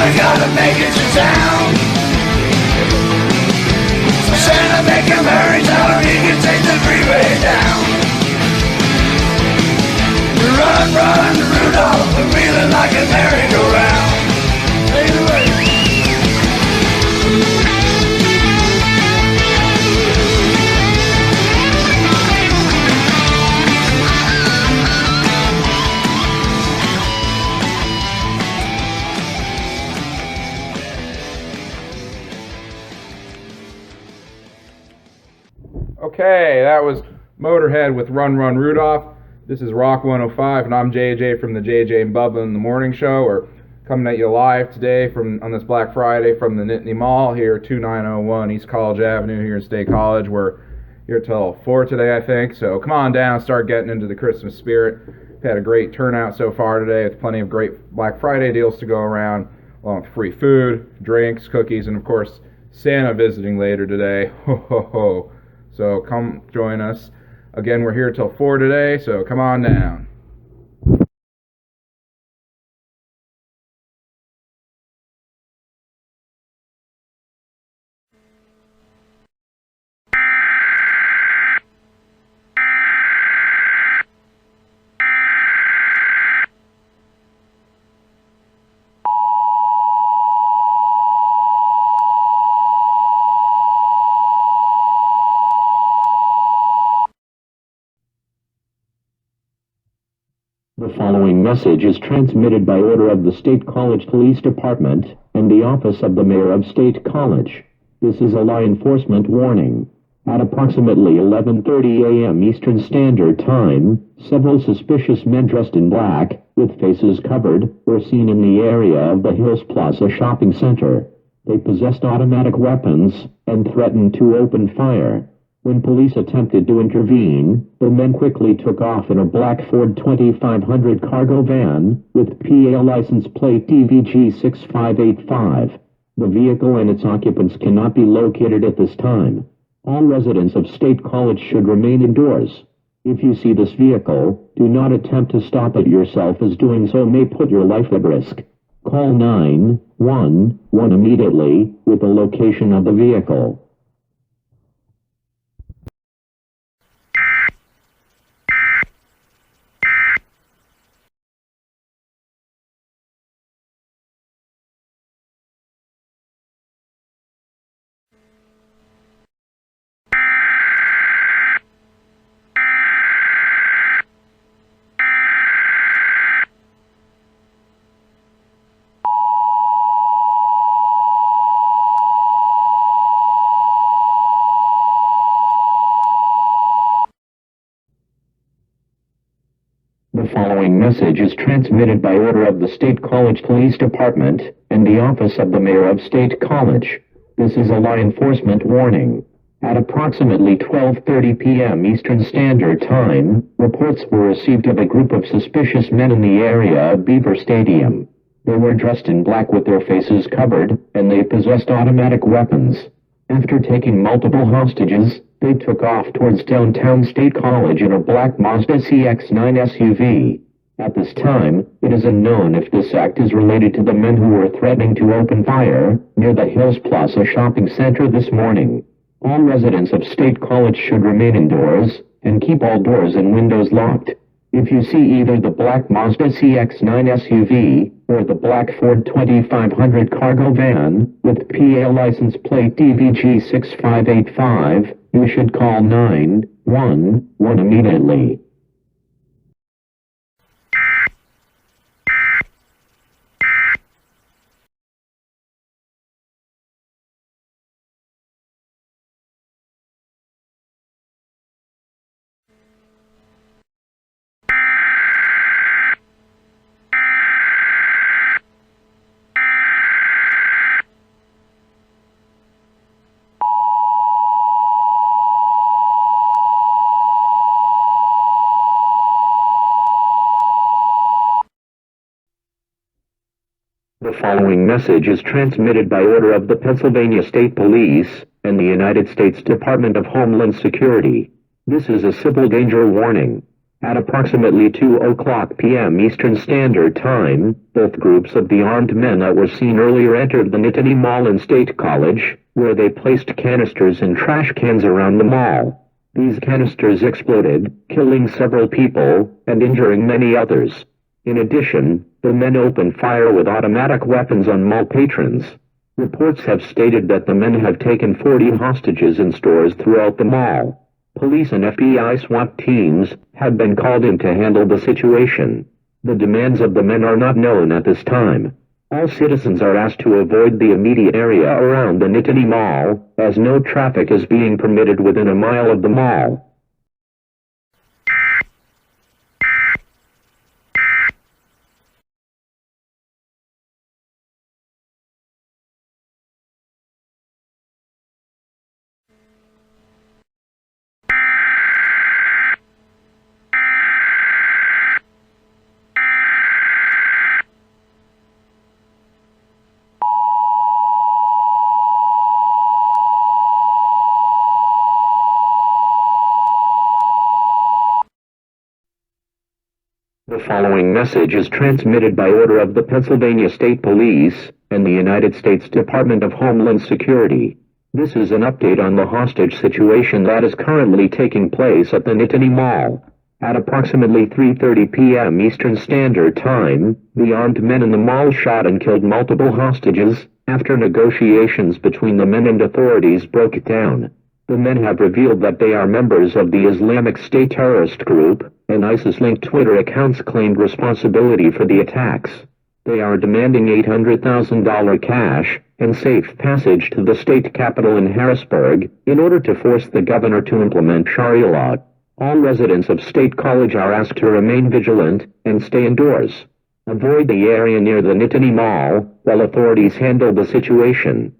Santa gotta make it to town. So Santa make him hurry, tell him he can take the freeway down. Run, run, Rudolph, we're feeling like a merry-go-round. Take it away. Okay, that was Motorhead with Run Run Rudolph. This is Rock 105, and I'm JJ from the JJ and Bubba in the Morning Show. We're coming at you live today on this Black Friday from the Nittany Mall here, 2901 East College Avenue here in State College. We're here till 4 today, I think. So come on down, start getting into the Christmas spirit. We've had a great turnout so far today with plenty of great Black Friday deals to go around, along with free food, drinks, cookies, and of course Santa visiting later today. Ho ho ho. So come join us. Again, we're here till 4 today, so come on down. The following message is transmitted by order of the State College Police Department and the Office of the Mayor of State College. This is a law enforcement warning. At approximately 11:30 a.m. Eastern Standard Time, several suspicious men dressed in black, with faces covered, were seen in the area of the Hills Plaza shopping center. They possessed automatic weapons and threatened to open fire. When police attempted to intervene, the men quickly took off in a black Ford 2500 cargo van with PA license plate DVG 6585. The vehicle and its occupants cannot be located at this time. All residents of State College should remain indoors. If you see this vehicle, do not attempt to stop it yourself, as doing so may put your life at risk. Call 911 immediately with the location of the vehicle. The following message is transmitted by order of the State College Police Department and the Office of the Mayor of State College. This is a law enforcement warning. At approximately 12:30 p.m. Eastern Standard Time, reports were received of a group of suspicious men in the area of Beaver Stadium. They were dressed in black with their faces covered, and they possessed automatic weapons. After taking multiple hostages, they took off towards downtown State College in a black Mazda CX-9 SUV. At this time, it is unknown if this act is related to the men who were threatening to open fire near the Hills Plaza shopping center this morning. All residents of State College should remain indoors and keep all doors and windows locked. If you see either the black Mazda CX-9 SUV or the black Ford 2500 cargo van with PA license plate DVG 6585, you should call 911 immediately. The following message is transmitted by order of the Pennsylvania State Police and the United States Department of Homeland Security. This is a civil danger warning. At approximately 2:00 p.m. Eastern Standard Time, both groups of the armed men that were seen earlier entered the Nittany Mall and State College, where they placed canisters and trash cans around the mall. These canisters exploded, killing several people and injuring many others. In addition, the men opened fire with automatic weapons on mall patrons. Reports have stated that the men have taken 40 hostages in stores throughout the mall. Police and FBI SWAT teams have been called in to handle the situation. The demands of the men are not known at this time. All citizens are asked to avoid the immediate area around the Nittany Mall, as no traffic is being permitted within a mile of the mall. The following message is transmitted by order of the Pennsylvania State Police and the United States Department of Homeland Security. This is an update on the hostage situation that is currently taking place at the Nittany Mall. At approximately 3:30 p.m. Eastern Standard Time, the armed men in the mall shot and killed multiple hostages after negotiations between the men and authorities broke down. The men have revealed that they are members of the Islamic State terrorist group, and ISIS-linked Twitter accounts claimed responsibility for the attacks. They are demanding $800,000 cash and safe passage to the state capital in Harrisburg in order to force the governor to implement Sharia law. All residents of State College are asked to remain vigilant and stay indoors. Avoid the area near the Nittany Mall while authorities handle the situation.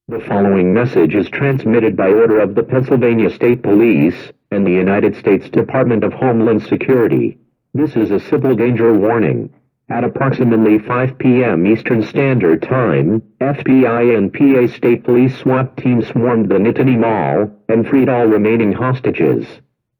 The following message is transmitted by order of the Pennsylvania State Police and the United States Department of Homeland Security. This is a civil danger warning. At approximately 5 p.m. Eastern Standard Time, FBI and PA State Police SWAT teams swarmed the Nittany Mall and freed all remaining hostages.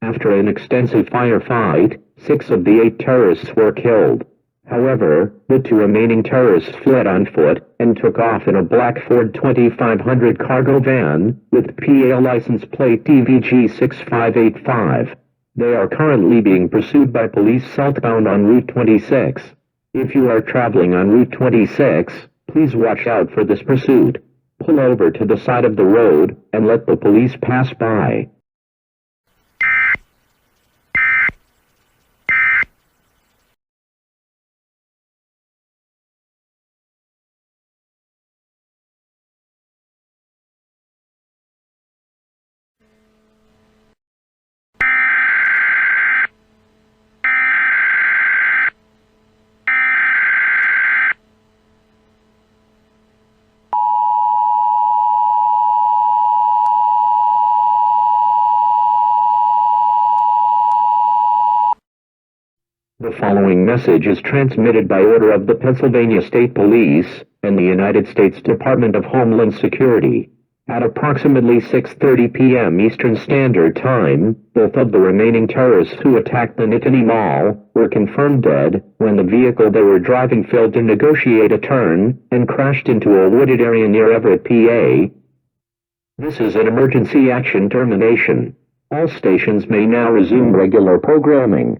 After an extensive firefight, 6 of the 8 terrorists were killed. However, the 2 remaining terrorists fled on foot and took off in a black Ford 2500 cargo van with PA license plate DVG 6585. They are currently being pursued by police southbound on Route 26. If you are traveling on Route 26, please watch out for this pursuit. Pull over to the side of the road and let the police pass by. The following message is transmitted by order of the Pennsylvania State Police and the United States Department of Homeland Security. At approximately 6:30 p.m. Eastern Standard Time, both of the remaining terrorists who attacked the Nittany Mall were confirmed dead when the vehicle they were driving failed to negotiate a turn and crashed into a wooded area near Everett, PA. This is an emergency action termination. All stations may now resume regular programming.